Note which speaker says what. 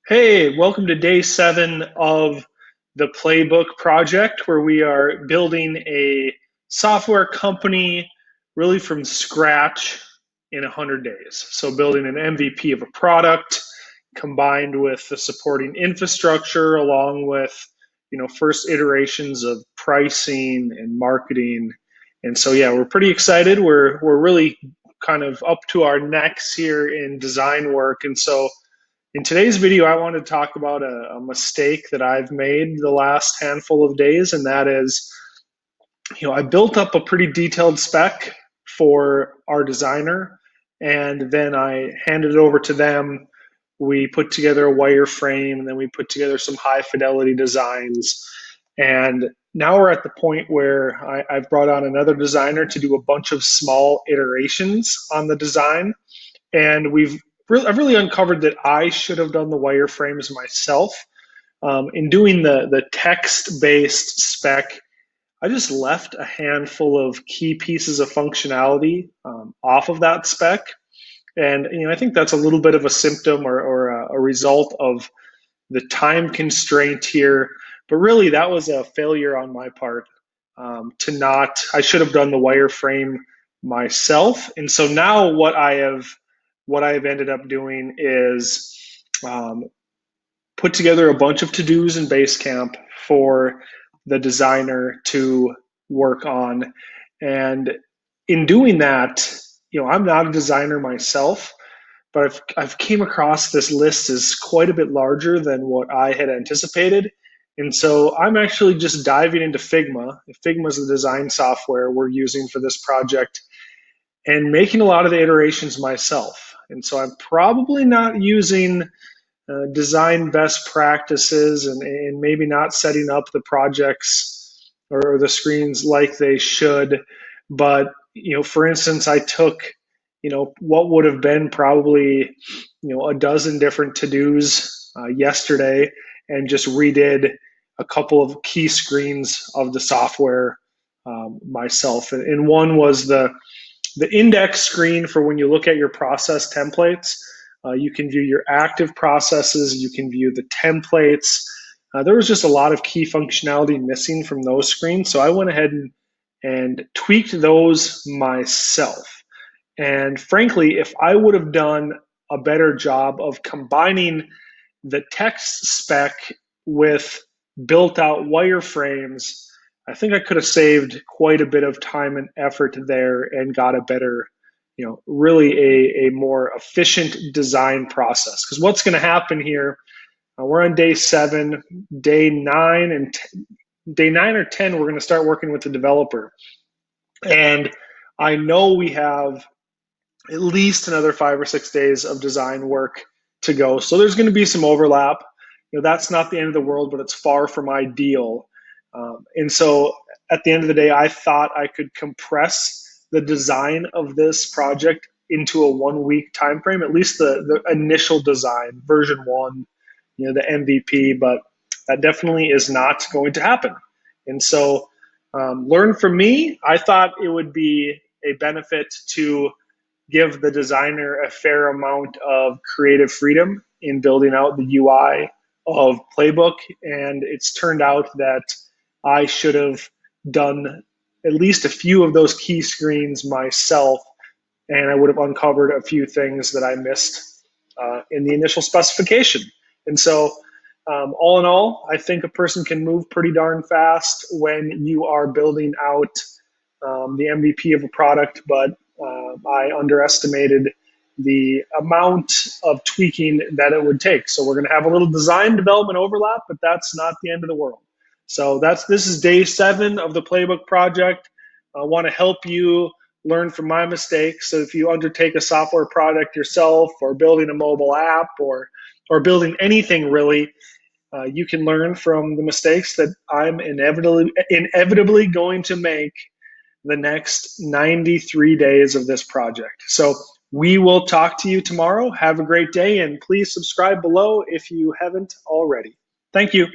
Speaker 1: Hey, welcome to day 7 of the Playbook project, where we are building a software company really from scratch in 100 days. So, building an MVP of a product combined with the supporting infrastructure, along with first iterations of pricing and marketing. And so, yeah, we're pretty excited. We're really kind of up to our necks here in design work, and so in today's video, I want to talk about a mistake that I've made the last handful of days, and that is, I built up a pretty detailed spec for our designer, and then I handed it over to them. We put together a wireframe, and then we put together some high fidelity designs. And now we're at the point where I've brought on another designer to do a bunch of small iterations on the design, and I've really uncovered that I should have done the wireframes myself. In doing the text-based spec, I just left a handful of key pieces of functionality off of that spec, and I think that's a little bit of a symptom or a result of the time constraint here. But really, that was a failure on my part to not. I should have done the wireframe myself, and so now what I've ended up doing is um, put together a bunch of to-dos in Basecamp for the designer to work on. And in doing that, I'm not a designer myself, but I've came across this list is quite a bit larger than what I had anticipated. And so I'm actually just diving into Figma. Figma is the design software we're using for this project, and making a lot of the iterations myself. And so I'm probably not using design best practices, and maybe not setting up the projects or the screens like they should. But, for instance, I took, what would have been probably, a dozen different to-dos yesterday, and just redid a couple of key screens of the software myself. And one was the index screen for when you look at your process templates. You can view your active processes, you can view the templates. There was just a lot of key functionality missing from those screens, so I went ahead and tweaked those myself. And frankly, if I would have done a better job of combining the text spec with built out wireframes, I think I could have saved quite a bit of time and effort there and got a better, really a more efficient design process. Because what's going to happen here, we're on day 7, day 9 or 10, we're going to start working with the developer. And I know we have at least another 5 or 6 days of design work to go. So there's going to be some overlap. That's not the end of the world, but it's far from ideal. And so at the end of the day, I thought I could compress the design of this project into a 1 week time frame, at least the initial design, version 1, the MVP, but that definitely is not going to happen. And so learn from me. I thought it would be a benefit to give the designer a fair amount of creative freedom in building out the UI of Playbook, and it's turned out that I should have done at least a few of those key screens myself, and I would have uncovered a few things that I missed in the initial specification. And so, all in all, I think a person can move pretty darn fast when you are building out the MVP of a product, but I underestimated the amount of tweaking that it would take. So we're going to have a little design development overlap, but that's not the end of the world. So this is day 7 of the Playbook project. I want to help you learn from my mistakes. So if you undertake a software product yourself, or building a mobile app, or building anything really, you can learn from the mistakes that I'm inevitably going to make the next 93 days of this project. So we will talk to you tomorrow. Have a great day, and please subscribe below if you haven't already. Thank you.